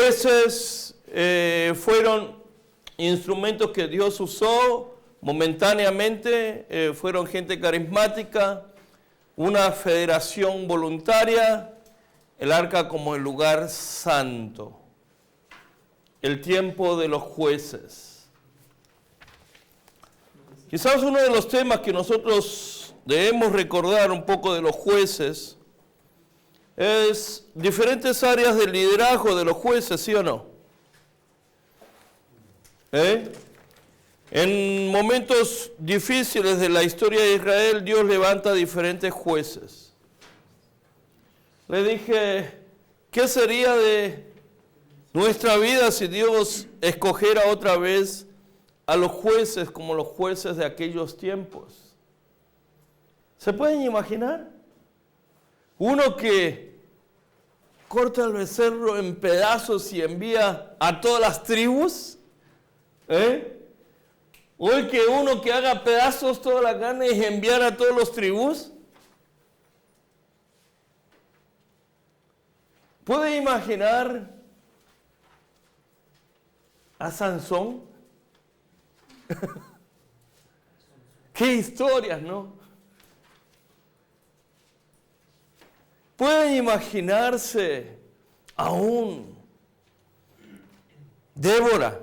jueces fueron instrumentos que Dios usó momentáneamente, fueron gente carismática, una federación voluntaria, el arca como el lugar santo, el tiempo de los jueces. Quizás uno de los temas que nosotros debemos recordar un poco de los jueces es diferentes áreas del liderazgo de los jueces, ¿sí o no? En momentos difíciles de la historia de Israel, Dios levanta diferentes jueces. Le dije, ¿qué sería de nuestra vida si Dios escogiera otra vez a los jueces como los jueces de aquellos tiempos? ¿Se pueden imaginar? Uno que corta el becerro en pedazos y envía a todas las tribus, o el que uno que haga pedazos toda la carne y enviar a todos los tribus. ¿Puede imaginar a Sansón? ¡Qué historias!, ¿no? ¿Pueden imaginarse aún Débora?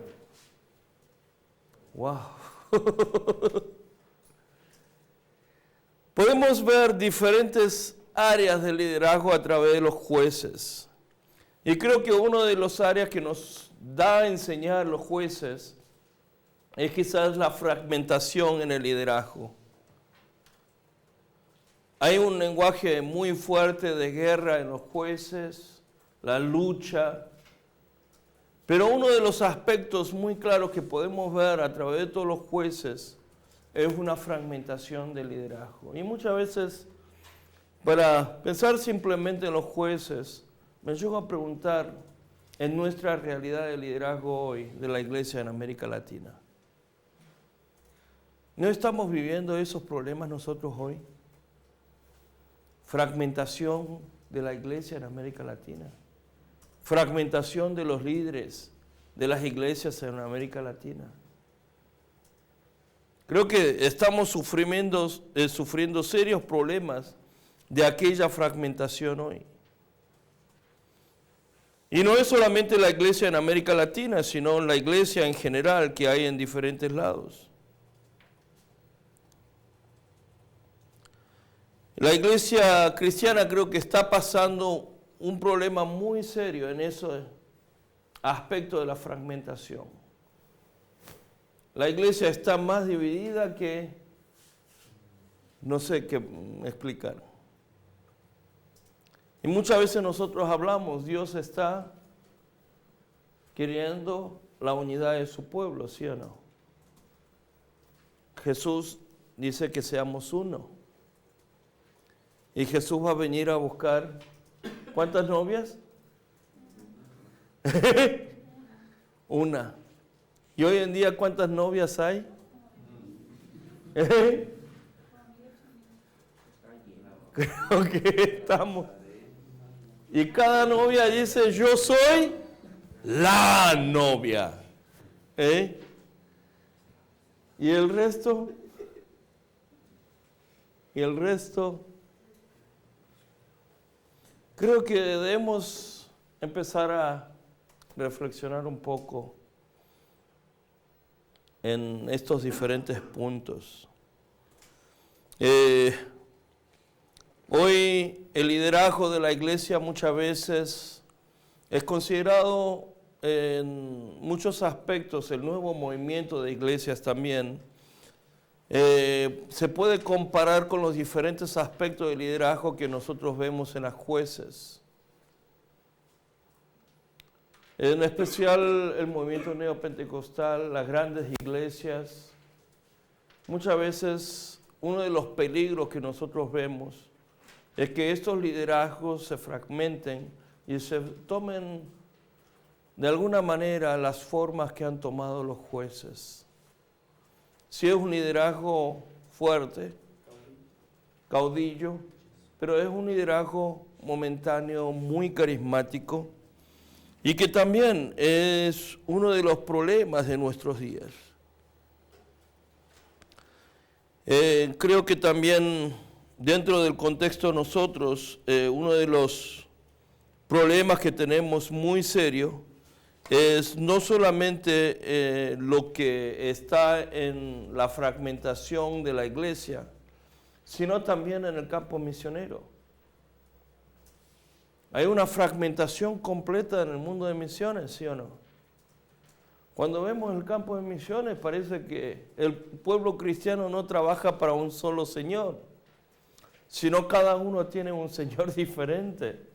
¡Wow! Podemos ver diferentes áreas de liderazgo a través de los jueces. Y creo que una de las áreas que nos da a enseñar los jueces es quizás la fragmentación en el liderazgo. Hay un lenguaje muy fuerte de guerra en los jueces, la lucha. Pero uno de los aspectos muy claros que podemos ver a través de todos los jueces es una fragmentación del liderazgo. Y muchas veces, para pensar simplemente en los jueces, me llego a preguntar en nuestra realidad de liderazgo hoy de la iglesia en América Latina. ¿No estamos viviendo esos problemas nosotros hoy? Fragmentación de la iglesia en América Latina. Fragmentación de los líderes de las iglesias en América Latina. Creo que estamos sufriendo serios problemas de aquella fragmentación hoy. Y no es solamente la iglesia en América Latina, sino la iglesia en general que hay en diferentes lados. La iglesia cristiana creo que está pasando un problema muy serio en ese aspecto de la fragmentación. La iglesia está más dividida que no sé qué explicar. Y muchas veces nosotros hablamos, Dios está queriendo la unidad de su pueblo, ¿sí o no? Jesús dice que seamos uno. Y Jesús va a venir a buscar, ¿cuántas novias? Una. ¿Y hoy en día cuántas novias hay? Creo que estamos. Y cada novia dice, yo soy la novia. ¿Y el resto? ¿Y el resto? Creo que debemos empezar a reflexionar un poco en estos diferentes puntos. Hoy el liderazgo de la iglesia muchas veces es considerado en muchos aspectos, el nuevo movimiento de iglesias también, se puede comparar con los diferentes aspectos de liderazgo que nosotros vemos en las jueces. En especial el movimiento neopentecostal, las grandes iglesias. Muchas veces uno de los peligros que nosotros vemos es que estos liderazgos se fragmenten y se tomen de alguna manera las formas que han tomado los jueces. Si es un liderazgo fuerte, caudillo, pero es un liderazgo momentáneo, muy carismático. y que también es uno de los problemas de nuestros días. Creo que también dentro del contexto de nosotros, uno de los problemas que tenemos muy serio es no solamente lo que está en la fragmentación de la iglesia, sino también en el campo misionero. Hay una fragmentación completa en el mundo de misiones, ¿sí o no? Cuando vemos el campo de misiones parece que el pueblo cristiano no trabaja para un solo Señor, sino cada uno tiene un Señor diferente.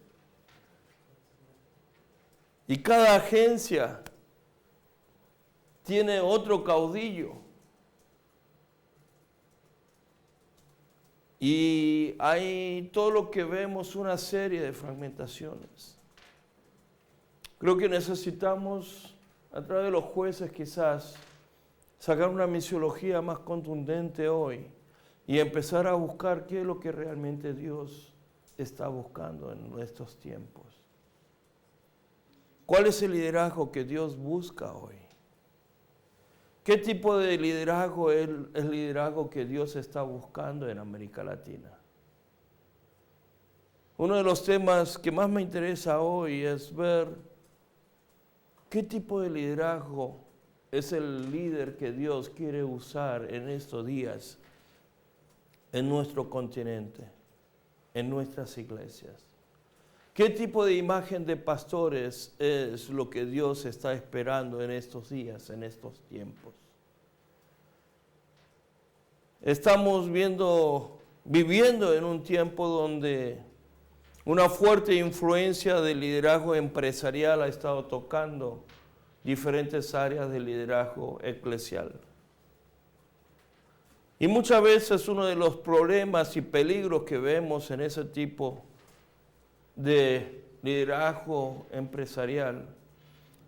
Y cada agencia tiene otro caudillo. Y hay todo lo que vemos, una serie de fragmentaciones. Creo que necesitamos, a través de los jueces quizás, sacar una misiología más contundente hoy y empezar a buscar qué es lo que realmente Dios está buscando en estos tiempos. ¿Cuál es el liderazgo que Dios busca hoy? ¿Qué tipo de liderazgo es el liderazgo que Dios está buscando en América Latina? Uno de los temas que más me interesa hoy es ver qué tipo de liderazgo es el líder que Dios quiere usar en estos días, en nuestro continente, en nuestras iglesias. ¿Qué tipo de imagen de pastores es lo que Dios está esperando en estos días, en estos tiempos? Estamos viviendo en un tiempo donde una fuerte influencia del liderazgo empresarial ha estado tocando diferentes áreas del liderazgo eclesial. Y muchas veces uno de los problemas y peligros que vemos en ese tipo de liderazgo empresarial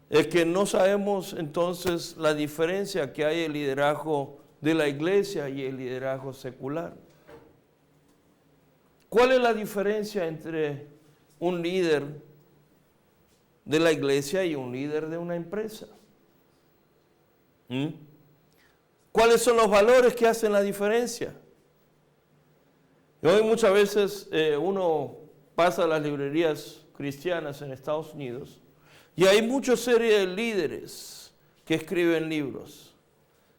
es que no sabemos entonces la diferencia que hay en el liderazgo de la iglesia y el liderazgo secular. ¿Cuál es la diferencia entre un líder de la iglesia y un líder de una empresa? ¿Cuáles son los valores que hacen la diferencia? Y hoy muchas veces uno pasa a las librerías cristianas en Estados Unidos y hay muchas series de líderes que escriben libros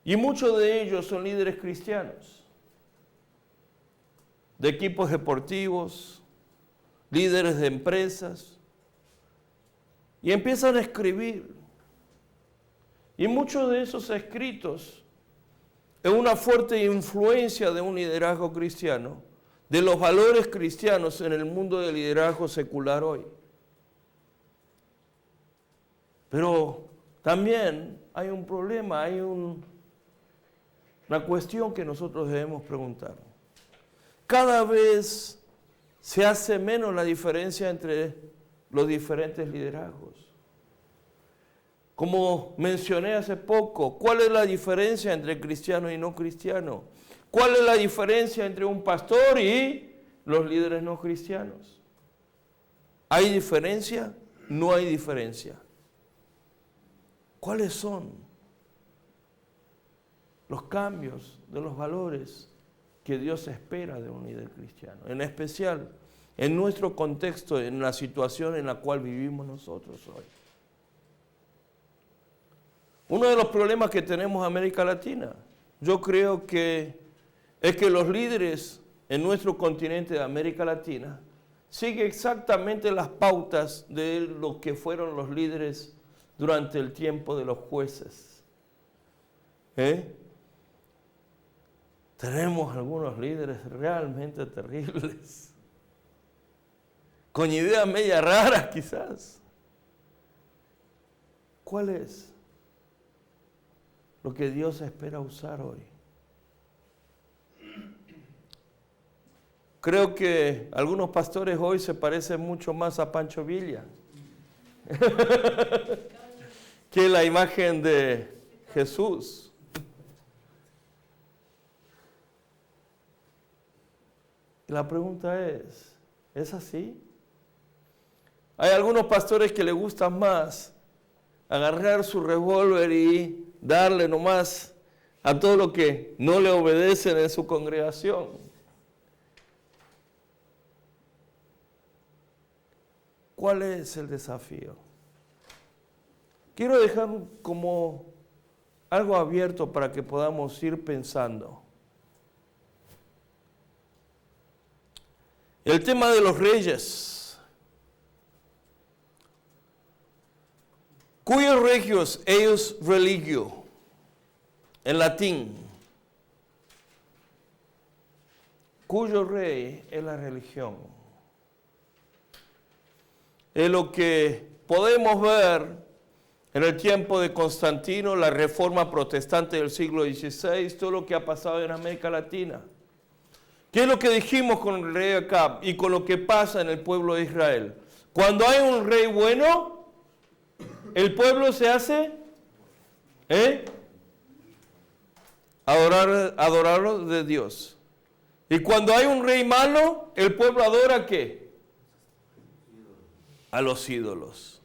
y muchos de ellos son líderes cristianos, de equipos deportivos, líderes de empresas, y empiezan a escribir. Y muchos de esos escritos es una fuerte influencia de un liderazgo cristiano, de los valores cristianos en el mundo del liderazgo secular hoy. Pero también hay un problema, hay una cuestión que nosotros debemos preguntar. Cada vez se hace menos la diferencia entre los diferentes liderazgos. Como mencioné hace poco, ¿cuál es la diferencia entre cristiano y no cristiano? ¿Cuál es la diferencia entre un pastor y los líderes no cristianos? ¿Hay diferencia? No hay diferencia. ¿Cuáles son los cambios de los valores que Dios espera de un líder cristiano? En especial, en nuestro contexto, en la situación en la cual vivimos nosotros hoy. Uno de los problemas que tenemos en América Latina, yo creo que es que los líderes en nuestro continente de América Latina siguen exactamente las pautas de lo que fueron los líderes durante el tiempo de los jueces. Tenemos algunos líderes realmente terribles, con ideas media raras quizás. ¿Cuál es lo que Dios espera usar hoy? Creo que algunos pastores hoy se parecen mucho más a Pancho Villa que la imagen de Jesús. Y la pregunta es así? Hay algunos pastores que les gusta más agarrar su revólver y darle nomás a todo lo que no le obedecen en su congregación. ¿Cuál es el desafío? Quiero dejar como algo abierto para que podamos ir pensando. El tema de los reyes. Cuyos regios eius religio, en latín. Cuyo rey es la religión. Es lo que podemos ver en el tiempo de Constantino, la reforma protestante del siglo XVI, todo lo que ha pasado en América Latina. ¿Qué es lo que dijimos con el rey Acab y con lo que pasa en el pueblo de Israel? Cuando hay un rey bueno, el pueblo se hace adorarlo de Dios. Y cuando hay un rey malo, el pueblo adora ¿qué? A los ídolos.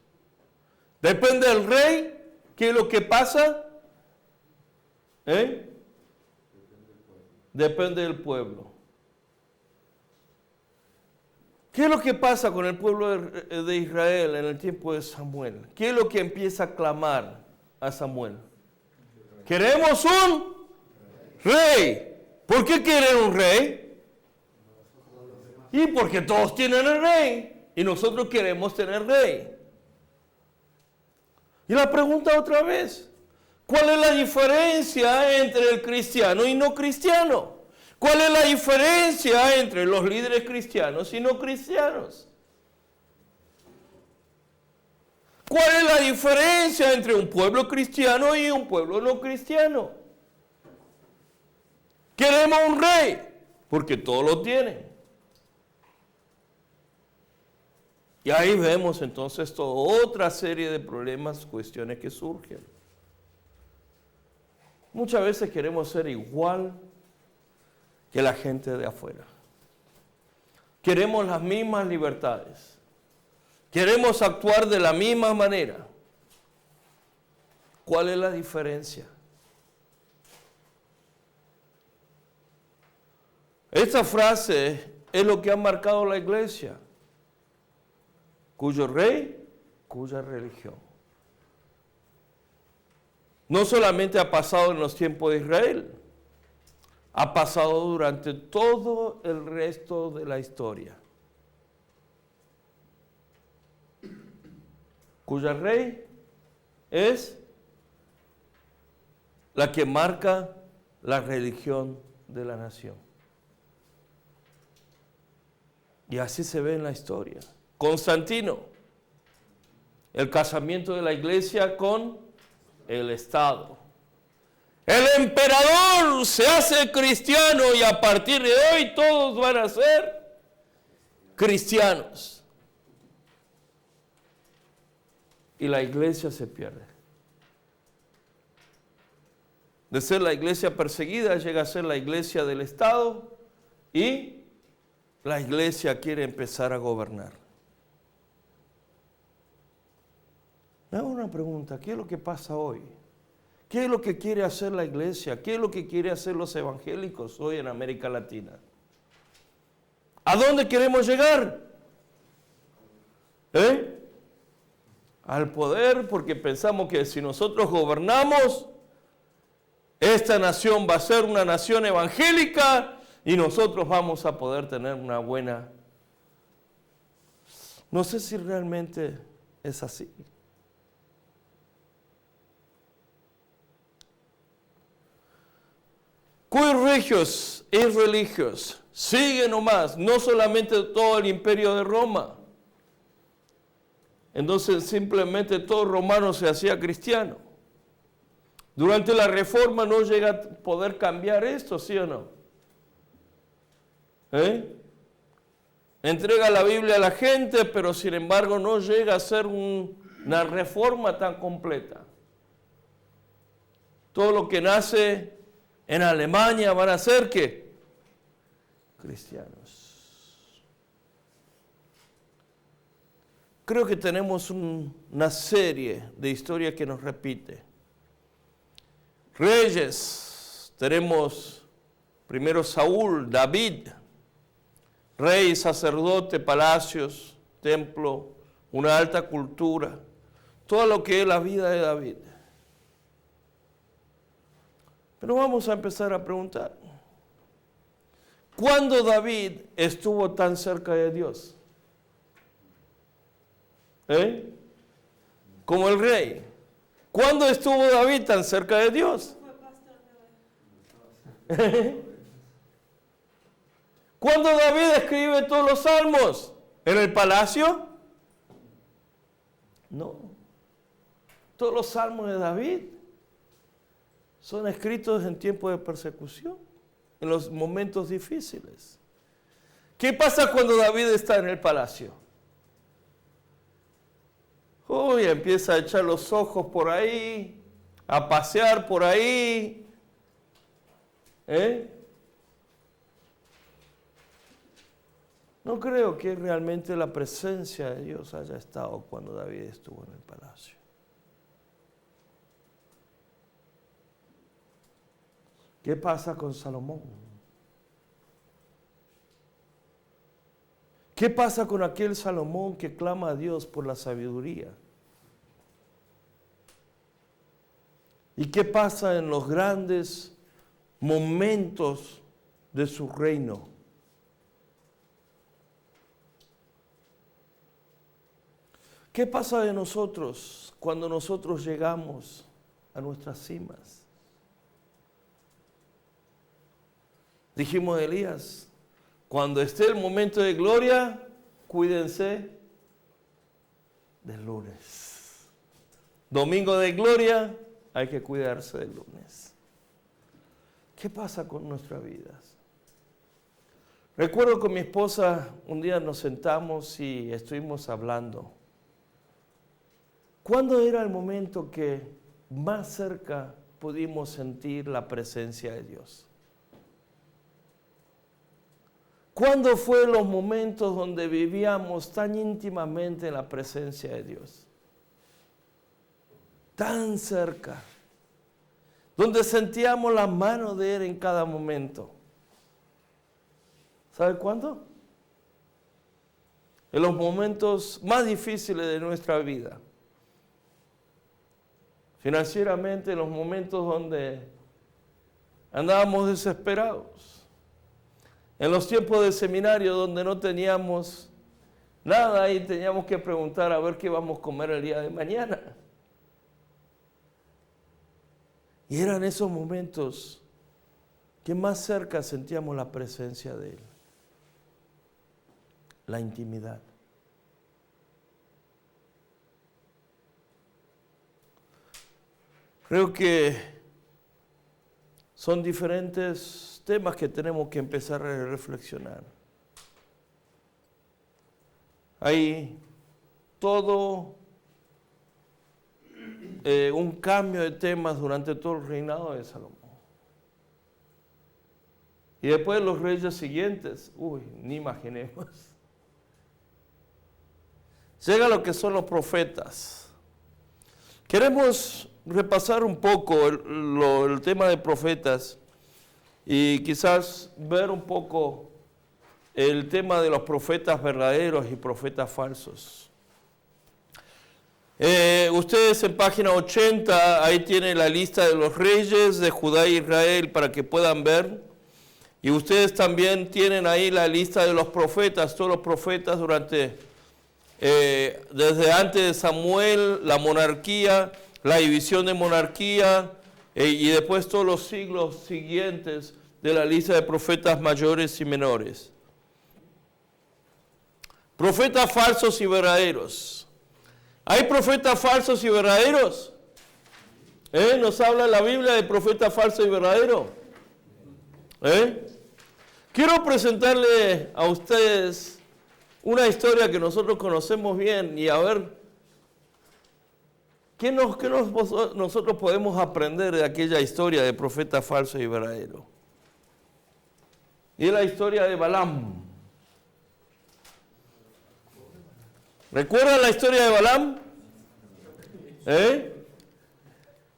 Depende del rey, ¿qué es lo que pasa? Depende del pueblo. ¿Qué es lo que pasa con el pueblo de Israel en el tiempo de Samuel? ¿Qué es lo que empieza a clamar a Samuel? Queremos un rey. ¿Por qué quieren un rey? Y porque todos tienen el rey y nosotros queremos tener rey. Y la pregunta otra vez, ¿cuál es la diferencia entre el cristiano y no cristiano? ¿Cuál es la diferencia entre los líderes cristianos y no cristianos? ¿Cuál es la diferencia entre un pueblo cristiano y un pueblo no cristiano? Queremos un rey, porque todos lo tienen. Y ahí vemos entonces toda otra serie de problemas, cuestiones que surgen. Muchas veces queremos ser igual que la gente de afuera. Queremos las mismas libertades. Queremos actuar de la misma manera. ¿Cuál es la diferencia? Esta frase es lo que ha marcado la iglesia. Cuyo rey, cuya religión. No solamente ha pasado en los tiempos de Israel, ha pasado durante todo el resto de la historia. Cuya rey es la que marca la religión de la nación. Y así se ve en la historia. Constantino, el casamiento de la iglesia con el Estado. El emperador se hace cristiano y a partir de hoy todos van a ser cristianos. Y la iglesia se pierde. De ser la iglesia perseguida llega a ser la iglesia del Estado y la iglesia quiere empezar a gobernar. Me hago una pregunta, ¿qué es lo que pasa hoy? ¿Qué es lo que quiere hacer la iglesia? ¿Qué es lo que quieren hacer los evangélicos hoy en América Latina? ¿A dónde queremos llegar? Al poder, porque pensamos que si nosotros gobernamos, esta nación va a ser una nación evangélica y nosotros vamos a poder tener una buena... No sé si realmente es así. Cuyos regios y religios siguen nomás, no solamente todo el imperio de Roma. Entonces simplemente todo romano se hacía cristiano. Durante la reforma no llega a poder cambiar esto, ¿sí o no? Entrega la Biblia a la gente, pero sin embargo no llega a ser una reforma tan completa. Todo lo que nace en Alemania van a ser ¿qué? Cristianos. creo que tenemos una serie de historias que nos repite. Reyes, tenemos primero Saúl, David, rey, sacerdote, palacios, templo, una alta cultura, todo lo que es la vida de David. Pero vamos a empezar a preguntar, ¿cuándo David estuvo tan cerca de Dios? Como el rey. ¿Cuándo estuvo David tan cerca de Dios? ¿Cuándo David escribe todos los salmos? ¿En el palacio? No. Todos los salmos de David son escritos en tiempo de persecución, en los momentos difíciles. ¿Qué pasa cuando David está en el palacio? Uy, empieza a echar los ojos por ahí, a pasear por ahí. No creo que realmente la presencia de Dios haya estado cuando David estuvo en el palacio. ¿Qué pasa con Salomón? ¿Qué pasa con aquel Salomón que clama a Dios por la sabiduría? ¿Y qué pasa en los grandes momentos de su reino? ¿Qué pasa de nosotros cuando nosotros llegamos a nuestras cimas? Dijimos Elías, cuando esté el momento de gloria, cuídense del lunes. Domingo de gloria, hay que cuidarse del lunes. ¿Qué pasa con nuestras vidas? Recuerdo con mi esposa, un día nos sentamos y estuvimos hablando. ¿Cuándo era el momento que más cerca pudimos sentir la presencia de Dios? ¿Cuándo fue los momentos donde vivíamos tan íntimamente en la presencia de Dios? Tan cerca. Donde sentíamos la mano de Él en cada momento. ¿Sabe cuándo? En los momentos más difíciles de nuestra vida. Financieramente, en los momentos donde andábamos desesperados. En los tiempos de seminario donde no teníamos nada y teníamos que preguntar a ver qué vamos a comer el día de mañana. Y eran esos momentos que más cerca sentíamos la presencia de Él. La intimidad. Creo que son diferentes temas que tenemos que empezar a reflexionar. Hay todo un cambio de temas durante todo el reinado de Salomón. Y después los reyes siguientes, ni imaginemos. Llega lo que son los profetas. Queremos repasar un poco el tema de profetas y quizás ver un poco el tema de los profetas verdaderos y profetas falsos. Ustedes en página 80, ahí tienen la lista de los reyes de Judá e Israel para que puedan ver. Y ustedes también tienen ahí la lista de los profetas, todos los profetas desde antes de Samuel, la monarquía, la división de monarquía y después todos los siglos siguientes de la lista de profetas mayores y menores. Profetas falsos y verdaderos. ¿Hay profetas falsos y verdaderos? ¿Nos habla la Biblia de profeta falso y verdadero? Quiero presentarle a ustedes una historia que nosotros conocemos bien y a ver qué nosotros podemos aprender de aquella historia de profeta falso y verdadero. Y es la historia de Balaam. ¿Recuerdan la historia de Balaam?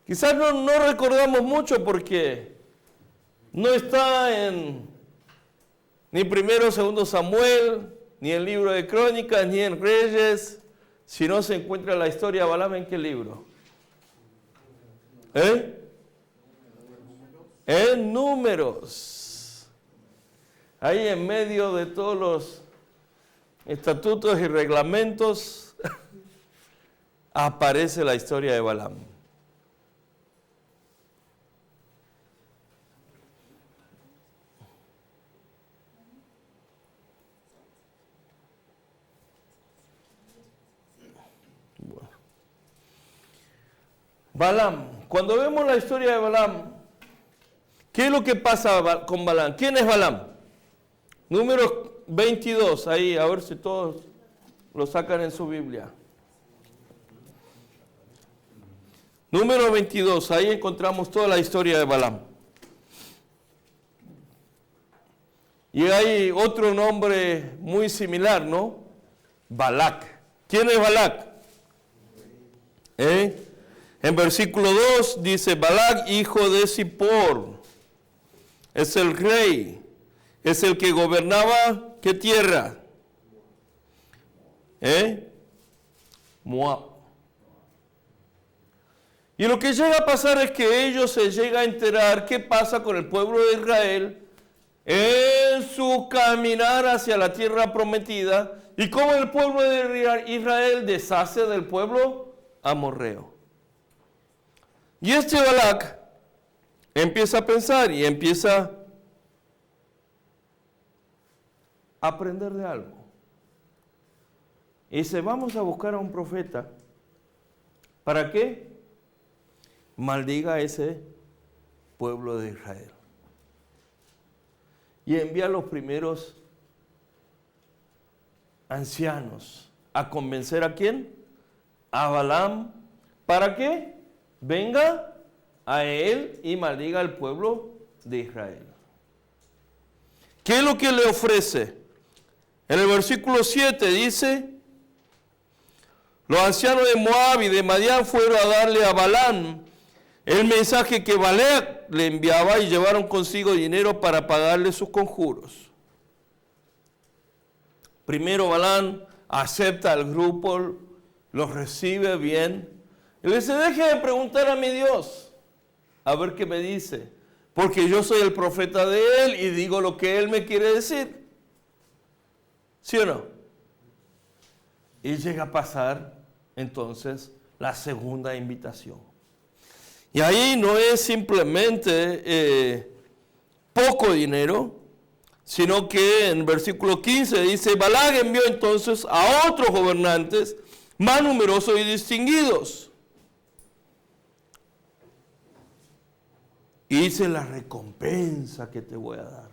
Quizás no recordamos mucho porque no está en ni primero o segundo Samuel, ni el libro de Crónicas, ni en Reyes, si no se encuentra la historia de Balaam. ¿En qué libro? En Números. Ahí en medio de todos los estatutos y reglamentos aparece la historia de Balaam. Bueno. Balaam, cuando vemos la historia de Balaam, ¿qué es lo que pasa con Balaam? ¿Quién es Balaam? Números 22, ahí, a ver si todos lo sacan en su Biblia. Número 22, ahí encontramos toda la historia de Balaam. Y hay otro nombre muy similar, ¿no? Balac. ¿Quién es Balac? En versículo 2 dice, Balac, hijo de Zippor, es el rey, es el que gobernaba, ¿qué tierra? Moab. Y lo que llega a pasar es que ellos se llegan a enterar qué pasa con el pueblo de Israel en su caminar hacia la tierra prometida y cómo el pueblo de Israel deshace del pueblo amorreo. Y este Balac empieza a pensar y empieza a aprender de algo. Y dice, vamos a buscar a un profeta. ¿Para qué? Maldiga a ese pueblo de Israel. Y envía a los primeros ancianos a convencer ¿a quién? A Balaam. ¿Para qué? Venga a él y maldiga al pueblo de Israel. ¿Qué es lo que le ofrece? En el versículo 7 dice, los ancianos de Moab y de Madián fueron a darle a Balaam el mensaje que Balac le enviaba y llevaron consigo dinero para pagarle sus conjuros. Primero Balaam acepta al grupo, los recibe bien y le dice, deje de preguntar a mi Dios, a ver qué me dice, porque yo soy el profeta de él y digo lo que él me quiere decir. ¿Sí o no? Y llega a pasar entonces la segunda invitación. Y ahí no es simplemente poco dinero, sino que en versículo 15 dice, Balac envió entonces a otros gobernantes más numerosos y distinguidos. Y dice la recompensa que te voy a dar.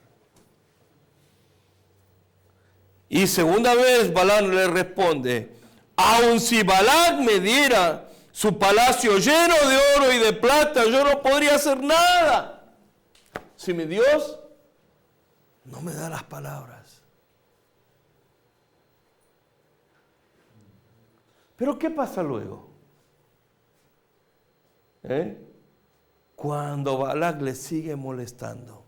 Y segunda vez Balac le responde, aun si Balac me diera su palacio lleno de oro y de plata, yo no podría hacer nada si mi Dios no me da las palabras. Pero ¿qué pasa luego? Cuando Balac le sigue molestando.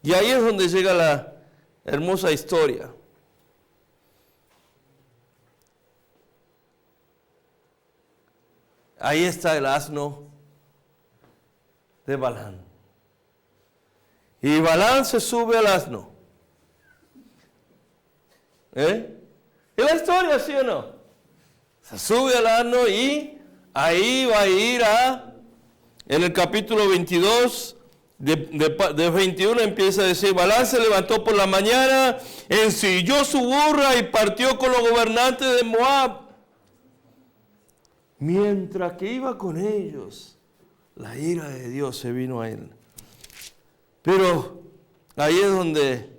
Y ahí es donde llega la hermosa historia. Ahí está el asno de Balaam. Y Balaam se sube al asno. ¿Es la historia, sí o no? Se sube al asno y ahí va a ir en el capítulo 22, de 21 empieza a decir, Balaam se levantó por la mañana, ensilló su burra y partió con los gobernantes de Moab. Mientras que iba con ellos, la ira de Dios se vino a él. Pero ahí es donde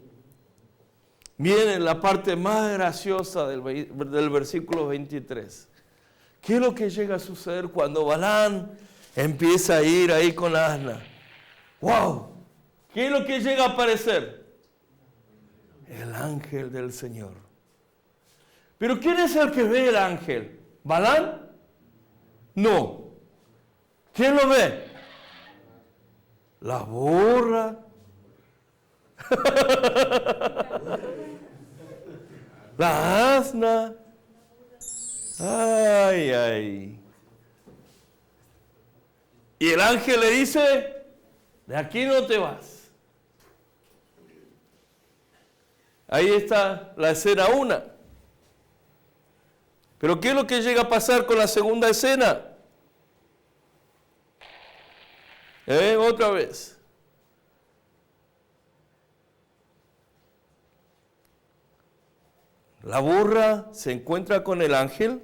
viene la parte más graciosa del versículo 23. ¿Qué es lo que llega a suceder cuando Balaam empieza a ir ahí con la asna? ¡Wow! ¿Qué es lo que llega a aparecer? El ángel del Señor. Pero ¿quién es el que ve el ángel? ¿Balán? No. ¿Quién lo ve? La burra. La asna. Ay, ay. Y el ángel le dice, de aquí no te vas. Ahí está la escena 1. Pero ¿qué es lo que llega a pasar con la segunda escena? Otra vez. La burra se encuentra con el ángel.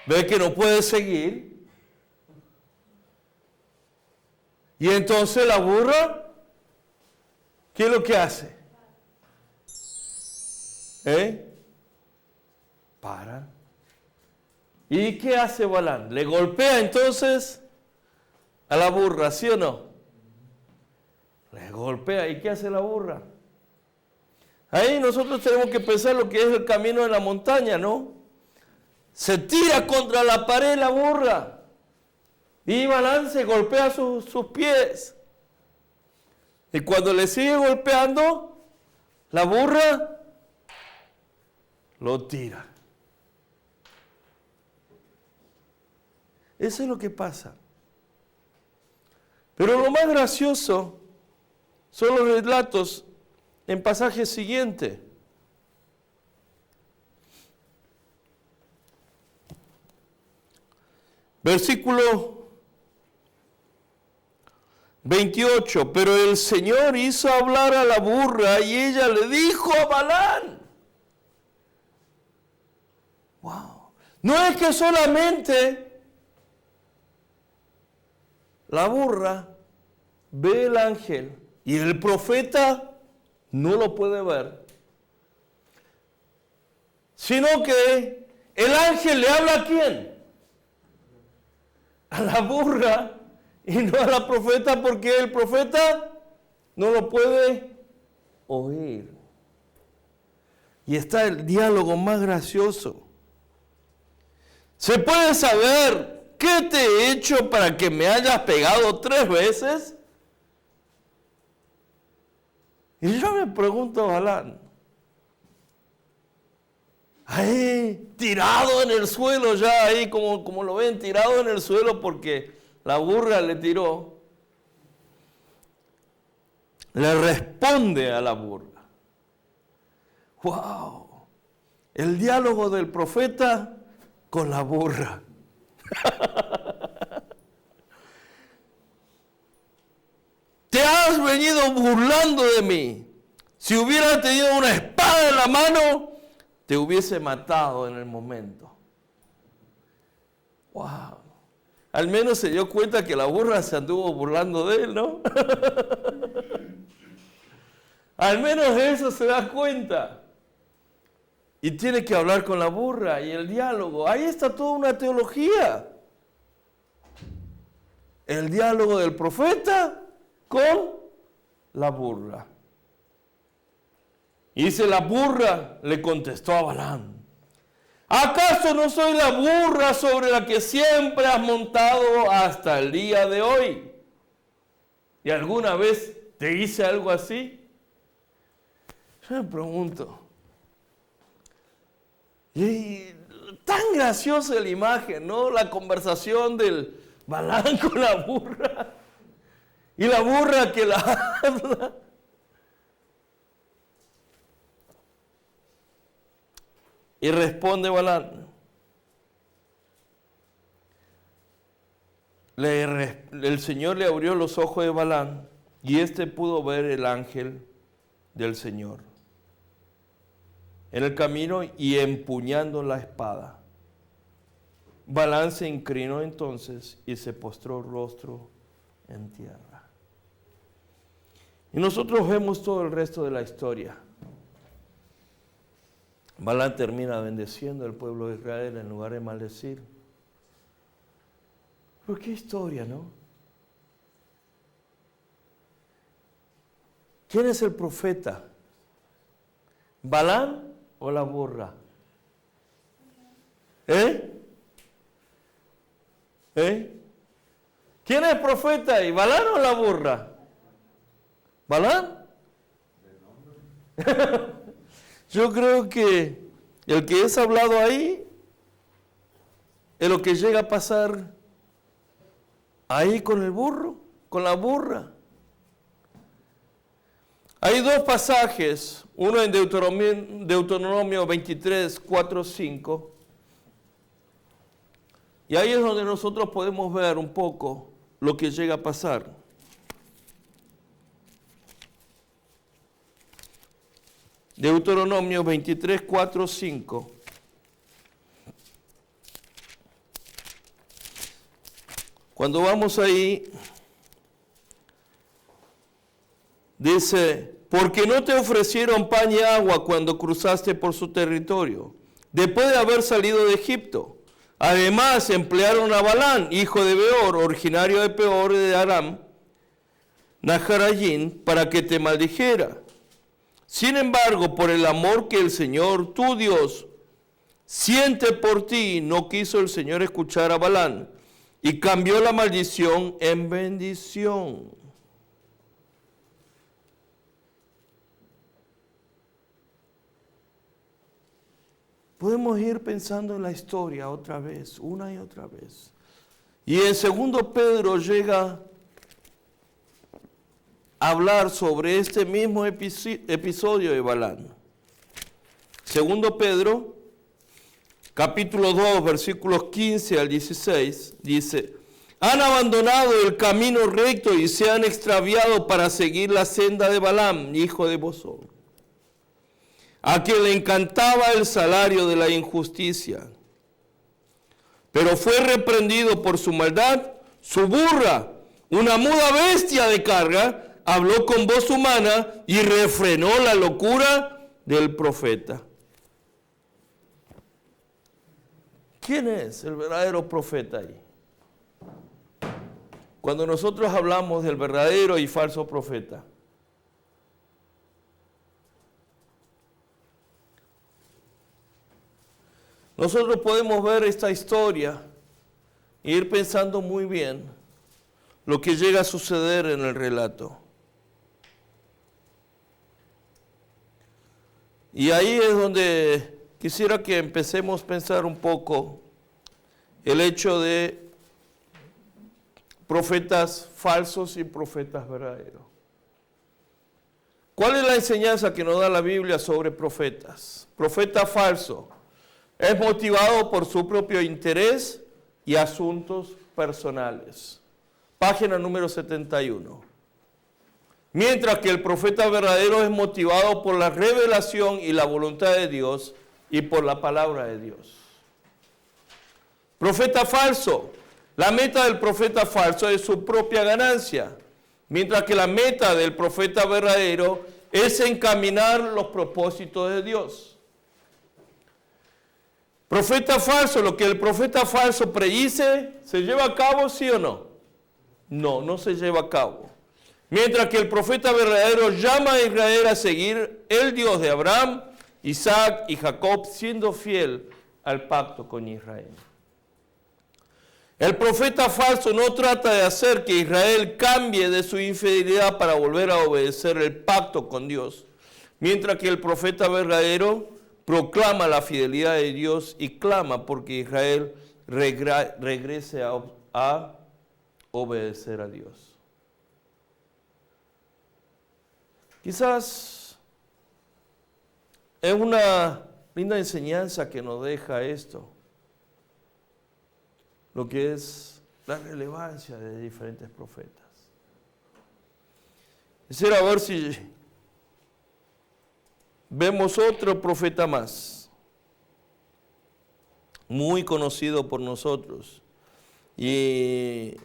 Ve que no puede seguir. Y entonces la burra, ¿qué es lo que hace? Para. ¿Y qué hace Balán? Le golpea entonces a la burra, ¿sí o no? Le golpea. ¿Y qué hace la burra? Ahí nosotros tenemos que pensar lo que es el camino de la montaña, ¿no? Se tira contra la pared la burra. Y Balán se golpea sus pies. Y cuando le sigue golpeando, la burra lo tira. Eso es lo que pasa. Pero lo más gracioso son los relatos en pasaje siguiente. Versículo 28. Pero el Señor hizo hablar a la burra y ella le dijo a Balán. Wow. No es que solamente la burra ve el ángel y el profeta no lo puede ver, sino que el ángel le habla ¿a quién? A la burra y no a la profeta, porque el profeta no lo puede oír. Y está el diálogo más gracioso. ¿Se puede saber qué te he hecho para que me hayas pegado 3 veces? Y yo me pregunto, Balán, ahí tirado en el suelo ya, ahí como lo ven, tirado en el suelo porque la burra le tiró, le responde a la burra. ¡Wow! El diálogo del profeta con la burra. Te has venido burlando de mí. Si hubiera tenido una espada en la mano, te hubiese matado en el momento. ¡Wow! Al menos se dio cuenta que la burra se anduvo burlando de él, ¿no? Al menos eso se da cuenta. Y tiene que hablar con la burra y el diálogo. Ahí está toda una teología. El diálogo del profeta con la burra. Y dice, la burra le contestó a Balán: ¿acaso no soy la burra sobre la que siempre has montado hasta el día de hoy? ¿Y alguna vez te hice algo así? Yo me pregunto. Y tan graciosa la imagen, ¿no? La conversación del Balán con la burra. Y la burra que la habla. Y responde Balán. El Señor le abrió los ojos de Balán y éste pudo ver el ángel del Señor en el camino y empuñando la espada. Balán se inclinó entonces y se postró rostro en tierra. Y nosotros vemos todo el resto de la historia. Balán termina bendeciendo al pueblo de Israel en lugar de maldecir. Pero qué historia, ¿no? ¿Quién es el profeta ¿Balán o la burra? ¿Eh? ¿Quién es profeta ahí? ¿Balán o la burra? ¿Balán? Yo creo que el que es hablado ahí es lo que llega a pasar ahí con el burro, con la burra. Hay dos pasajes, uno en Deuteronomio 23, 4, 5. Y ahí es donde nosotros podemos ver un poco lo que llega a pasar. Deuteronomio 23, 4, 5. Cuando vamos ahí, dice, porque no te ofrecieron pan y agua cuando cruzaste por su territorio, después de haber salido de Egipto. Además, emplearon a Balán, hijo de Beor, originario de Peor de Aram, Naharayim, para que te maldijera. Sin embargo, por el amor que el Señor, tu Dios, siente por ti, no quiso el Señor escuchar a Balán, y cambió la maldición en bendición. Podemos ir pensando en la historia otra vez, una y otra vez. Y en 2 Pedro llega a hablar sobre este mismo episodio de Balán. 2 Pedro, capítulo 2, versículos 15 al 16, dice, han abandonado el camino recto y se han extraviado para seguir la senda de Balaam, hijo de Bosor, a quien le encantaba el salario de la injusticia. Pero fue reprendido por su maldad, su burra, una muda bestia de carga, habló con voz humana y refrenó la locura del profeta. ¿Quién es el verdadero profeta ahí? Cuando nosotros hablamos del verdadero y falso profeta, nosotros podemos ver esta historia e ir pensando muy bien lo que llega a suceder en el relato. Y ahí es donde quisiera que empecemos a pensar un poco el hecho de profetas falsos y profetas verdaderos. ¿Cuál es la enseñanza que nos da la Biblia sobre profetas? Profeta falso es motivado por su propio interés y asuntos personales. Página número 71. Mientras que el profeta verdadero es motivado por la revelación y la voluntad de Dios y por la palabra de Dios. Profeta falso. La meta del profeta falso es su propia ganancia, mientras que la meta del profeta verdadero es encaminar los propósitos de Dios. Profeta falso, lo que el profeta falso predice, ¿se lleva a cabo, sí o no? No, no se lleva a cabo. Mientras que el profeta verdadero llama a Israel a seguir el Dios de Abraham, Isaac y Jacob, siendo fiel al pacto con Israel. El profeta falso no trata de hacer que Israel cambie de su infidelidad para volver a obedecer el pacto con Dios, mientras que el profeta verdadero proclama la fidelidad de Dios y clama porque Israel regrese a obedecer a Dios. Quizás es una linda enseñanza que nos deja esto, lo que es la relevancia de diferentes profetas. Quisiera ver si vemos otro profeta más, muy conocido por nosotros, y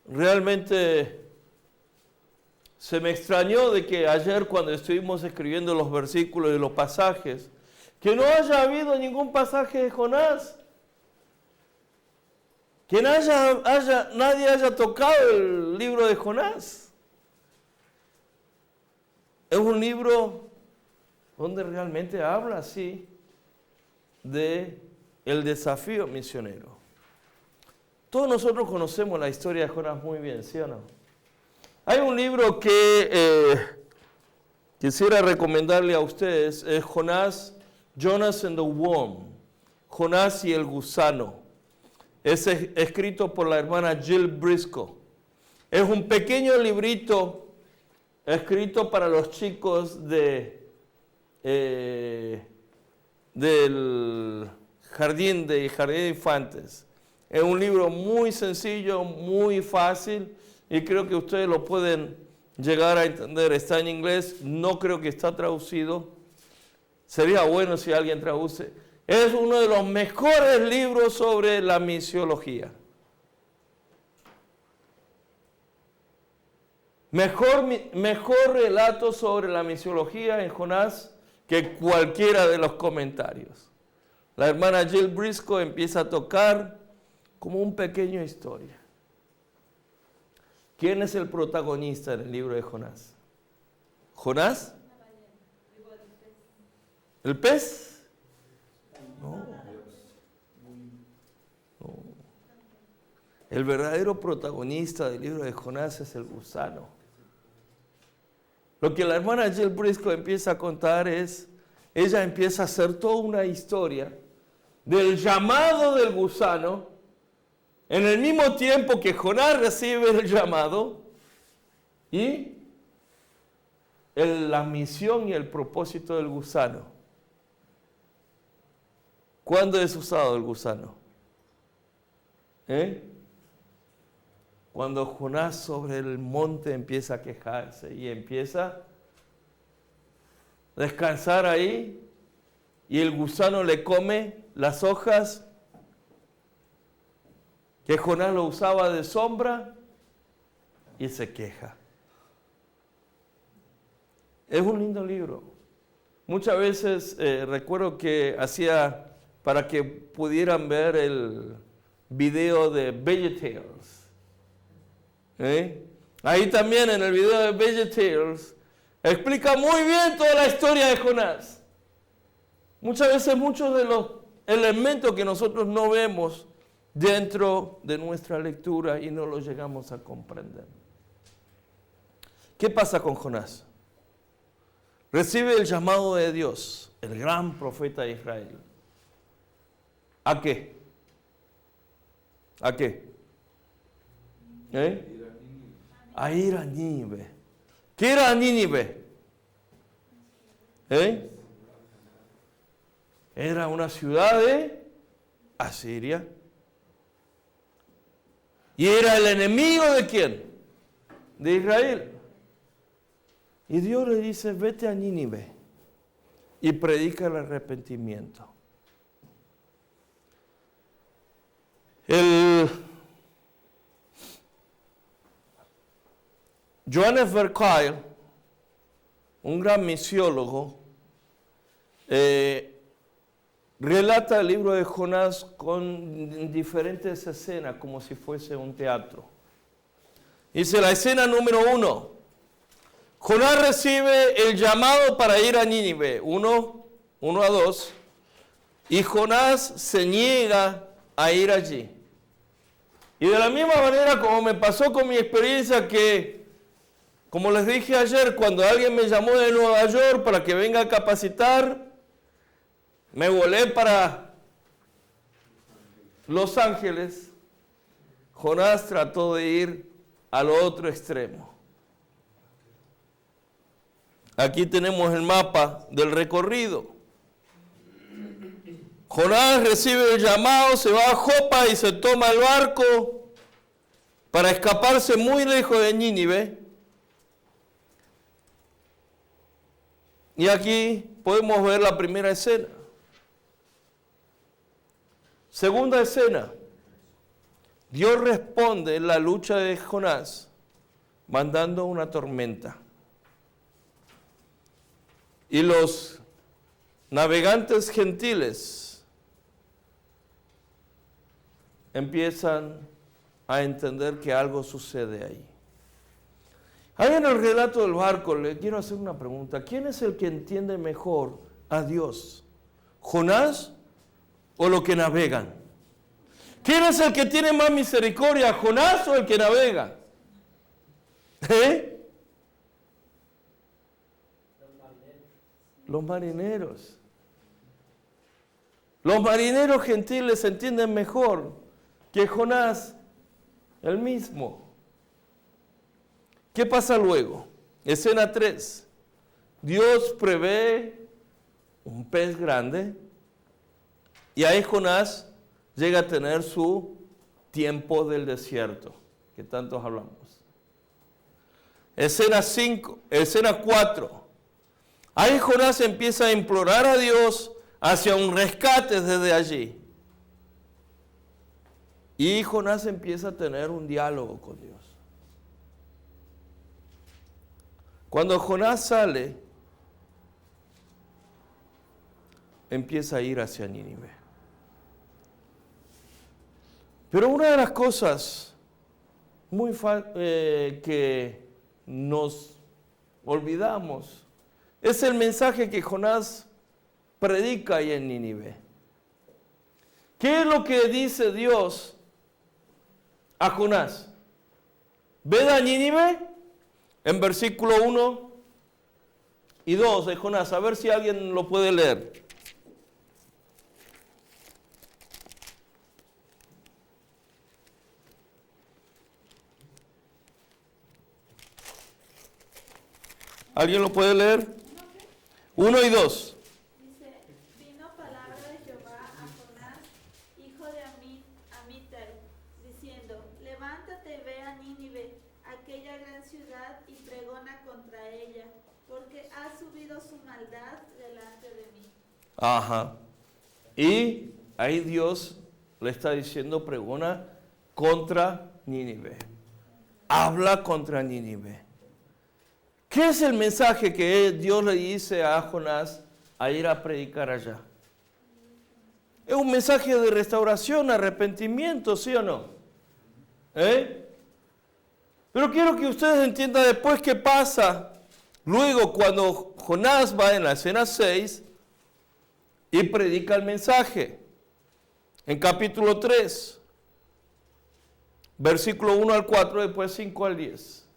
realmente se me extrañó de que ayer cuando estuvimos escribiendo los versículos y los pasajes, que no haya habido ningún pasaje de Jonás, que nadie haya tocado el libro de Jonás. es un libro donde realmente habla así de el desafío misionero. Todos nosotros conocemos la historia de Jonás muy bien, ¿sí o no? Hay un libro que quisiera recomendarle a ustedes, es Jonas and the Worm, Jonás y el gusano. Es escrito por la hermana Jill Briscoe. Es un pequeño librito escrito para los chicos del jardín de infantes. Es un libro muy sencillo, muy fácil, y creo que ustedes lo pueden llegar a entender. Está en inglés, no creo que está traducido. Sería bueno si alguien traduce. Es uno de los mejores libros sobre la misiología. Mejor relato sobre la misiología en Jonás que cualquiera de los comentarios. La hermana Jill Briscoe empieza a tocar como un pequeño historia. ¿Quién es el protagonista en el libro de Jonás? ¿Jonás? ¿El pez? No. El verdadero protagonista del libro de Jonás es el gusano. Lo que la hermana Jill Briscoe empieza a contar es, ella empieza a hacer toda una historia del llamado del gusano, en el mismo tiempo que Jonás recibe el llamado, y la misión y el propósito del gusano. ¿Cuándo es usado el gusano? Cuando Jonás sobre el monte empieza a quejarse y empieza a descansar ahí, y el gusano le come las hojas que Jonás lo usaba de sombra y se queja. Es un lindo libro. Muchas veces recuerdo que hacía, para que pudieran ver el video de VeggieTales. Ahí también en el video de VeggieTales explica muy bien toda la historia de Jonás. Muchas veces muchos de los elementos que nosotros no vemos dentro de nuestra lectura y no los llegamos a comprender. ¿Qué pasa con Jonás? Recibe el llamado de Dios, el gran profeta de Israel. ¿A qué? ¿A qué? A ir a Nínive. ¿Qué era Nínive? Era una ciudad de Asiria. ¿Y era el enemigo de quién? De Israel. Y Dios le dice, vete a Nínive y predica el arrepentimiento. Johannes Verkuyl, un gran misiólogo, relata el libro de Jonás con diferentes escenas, como si fuese un teatro. Dice la escena número 1. Jonás recibe el llamado para ir a Nínive, 1 a 2, y Jonás se niega a ir allí. Y de la misma manera como me pasó con mi experiencia que, como les dije ayer, cuando alguien me llamó de Nueva York para que venga a capacitar, me volé para Los Ángeles. Jonás trató de ir al otro extremo. Aquí tenemos el mapa del recorrido. Jonás recibe el llamado, se va a Jopa y se toma el barco para escaparse muy lejos de Nínive. Y aquí podemos ver la primera escena. Segunda escena. Dios responde en la lucha de Jonás mandando una tormenta. Y los navegantes gentiles empiezan a entender que algo sucede ahí. Ahí en el relato del barco le quiero hacer una pregunta. ¿Quién es el que entiende mejor a Dios? ¿Jonás o los que navegan? ¿Quién es el que tiene más misericordia, Jonás o el que navega? Los marineros. Los marineros gentiles entienden mejor que Jonás el mismo. ¿Qué pasa luego? Escena 3. Dios prevé un pez grande y ahí Jonás llega a tener su tiempo del desierto, que tantos hablamos. Escena 4. Ahí Jonás empieza a implorar a Dios hacia un rescate desde allí. Y Jonás empieza a tener un diálogo con Dios. Cuando Jonás sale, empieza a ir hacia Nínive. Pero una de las cosas que nos olvidamos es el mensaje que Jonás predica ahí en Nínive. ¿Qué es lo que dice Dios a Jonás? Ved a Nínive en versículo 1 y 2 de Jonás. A ver si alguien lo puede leer. ¿Alguien lo puede leer? 1 y 2. Dice, vino palabra de Jehová a Jonás, hijo de Amittai, diciendo, levántate y ve a Nínive, aquella gran ciudad, y pregona contra ella, porque ha subido su maldad delante de mí. Ajá. Y ahí Dios le está diciendo, pregona contra Nínive. Habla contra Nínive. ¿Qué es el mensaje que Dios le dice a Jonás a ir a predicar allá? Es un mensaje de restauración, arrepentimiento, ¿sí o no? Pero quiero que ustedes entiendan después qué pasa luego cuando Jonás va en la escena 6 y predica el mensaje. En capítulo 3, versículo 1 al 4, después 5 al 10.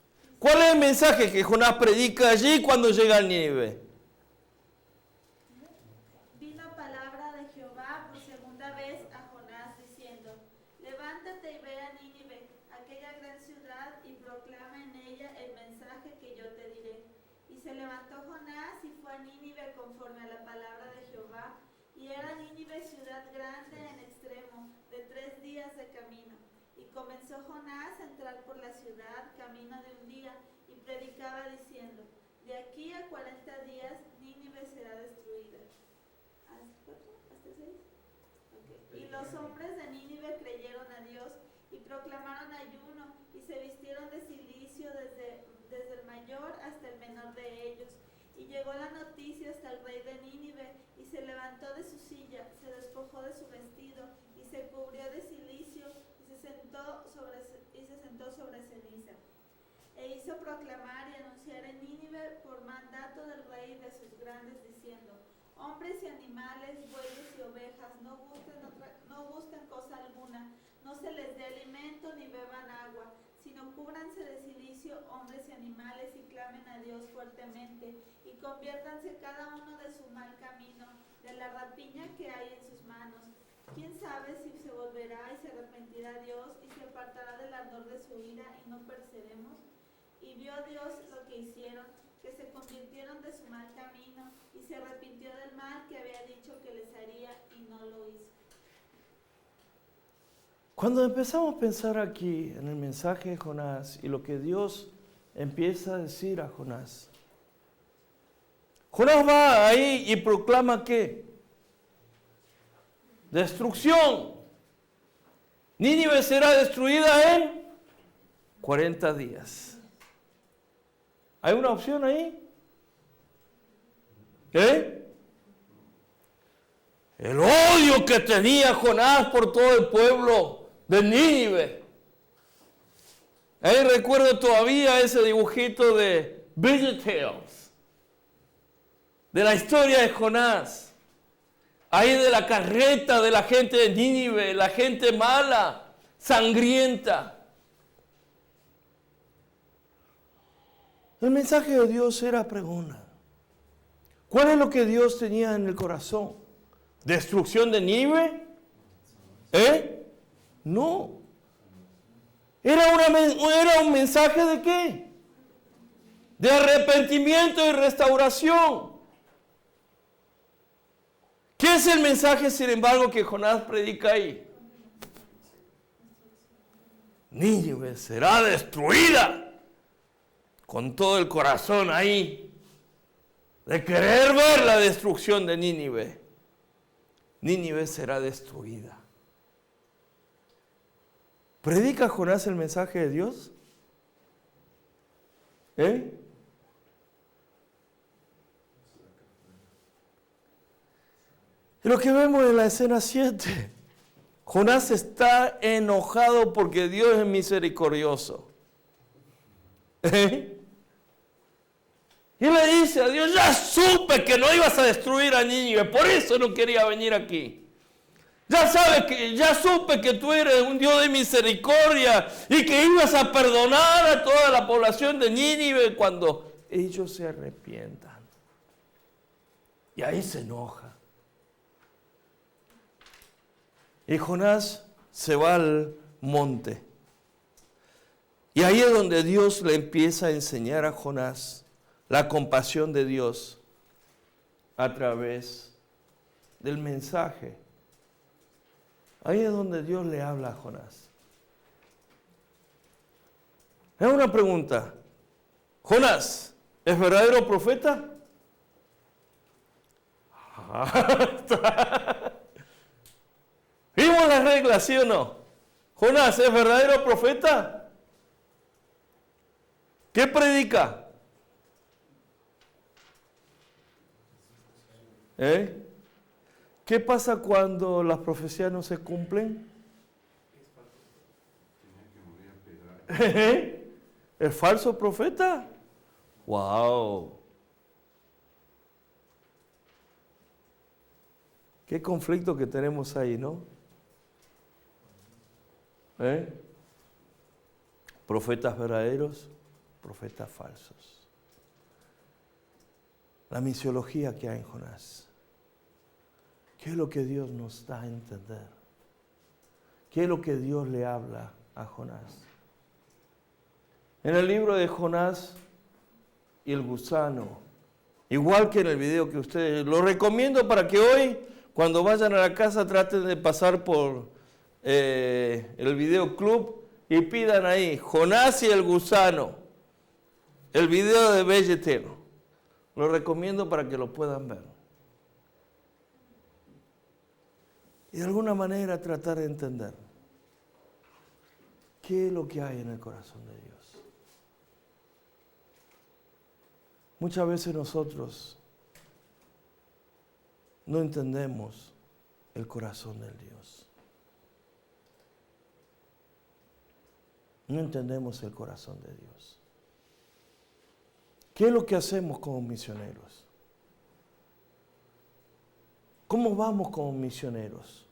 ¿Cuál es el mensaje que Jonás predica allí cuando llega a Nínive? Vino palabra de Jehová por segunda vez a Jonás, diciendo, levántate y ve a Nínive, aquella gran ciudad, y proclama en ella el mensaje que yo te diré. Y se levantó Jonás y fue a Nínive conforme a la palabra de Jehová, y era Nínive ciudad grande en extremo, de 3 días de camino. Y comenzó Jonás a entrar por la ciudad camino de un día, y predicaba diciendo, de aquí a 40 días Nínive será destruida. ¿Hasta 6? Okay. Y los hombres de Nínive creyeron a Dios, y proclamaron ayuno, y se vistieron de cilicio desde el mayor hasta el menor de ellos. Y llegó la noticia hasta el rey de Nínive, y se levantó de su silla, se despojó de su vestido, y se cubrió de cilicio, y se sentó sobre ceniza. E hizo proclamar y anunciar en Nínive por mandato del rey de sus grandes, diciendo, hombres y animales, bueyes y ovejas, no gusten cosa alguna, no se les dé alimento ni beban agua, sino cúbranse de cilicio hombres y animales y clamen a Dios fuertemente, y conviértanse cada uno de su mal camino, de la rapiña que hay en sus manos. ¿Quién sabe si se volverá y se arrepentirá Dios y se apartará del ardor de su ira y no pereceremos? Y vio Dios lo que hicieron, que se convirtieron de su mal camino y se arrepintió del mal que había dicho que les haría y no lo hizo. Cuando empezamos a pensar aquí en el mensaje de Jonás y lo que Dios empieza a decir a Jonás, Jonás va ahí y proclama ¿qué? Destrucción. Nínive será destruida en 40 días. ¿Hay una opción ahí? El odio que tenía Jonás por todo el pueblo de Nínive. Ahí recuerdo todavía ese dibujito de VeggieTales, de la historia de Jonás. Ahí de la carreta de la gente de Nínive, la gente mala, sangrienta. El mensaje de Dios era pregona. ¿Cuál es lo que Dios tenía en el corazón? ¿Destrucción de Nínive? No. Era un mensaje de qué? De arrepentimiento y restauración. ¿Qué es el mensaje, sin embargo, que Jonás predica ahí? Nínive será destruida. Con todo el corazón ahí, de querer ver la destrucción de Nínive. Nínive será destruida. ¿Predica Jonás el mensaje de Dios? Y lo que vemos en la escena 7, Jonás está enojado porque Dios es misericordioso. Y le dice a Dios, ya supe que no ibas a destruir a Nínive, por eso no quería venir aquí. Ya supe que tú eres un Dios de misericordia y que ibas a perdonar a toda la población de Nínive cuando ellos se arrepientan. Y ahí se enoja. Y Jonás se va al monte. Y ahí es donde Dios le empieza a enseñar a Jonás la compasión de Dios a través del mensaje. Ahí es donde Dios le habla a Jonás. Es una pregunta. ¿Jonás es verdadero profeta? ¿Vimos las reglas, sí o no? ¿Jonás es verdadero profeta? ¿Qué predica? ¿Qué pasa cuando las profecías no se cumplen? ¿Es falso profeta? ¡Wow! Qué conflicto que tenemos ahí, ¿no? Profetas verdaderos, profetas falsos. La misiología que hay en Jonás. ¿Qué es lo que Dios nos da a entender? ¿Qué es lo que Dios le habla a Jonás? En el libro de Jonás y el gusano, igual que en el video que ustedes, lo recomiendo para que hoy, cuando vayan a la casa, traten de pasar por el video club y pidan ahí, Jonás y el gusano, el video de VeggieTales. Lo recomiendo para que lo puedan ver. Y de alguna manera tratar de entender qué es lo que hay en el corazón de Dios. Muchas veces nosotros no entendemos el corazón del Dios. No entendemos el corazón de Dios. ¿Qué es lo que hacemos como misioneros? ¿Cómo vamos como misioneros?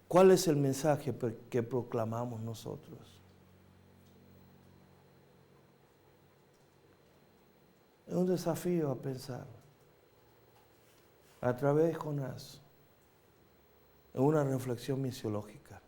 ¿Cuál es el mensaje que proclamamos nosotros? Es un desafío a pensar. A través de Jonás, en una reflexión misiológica.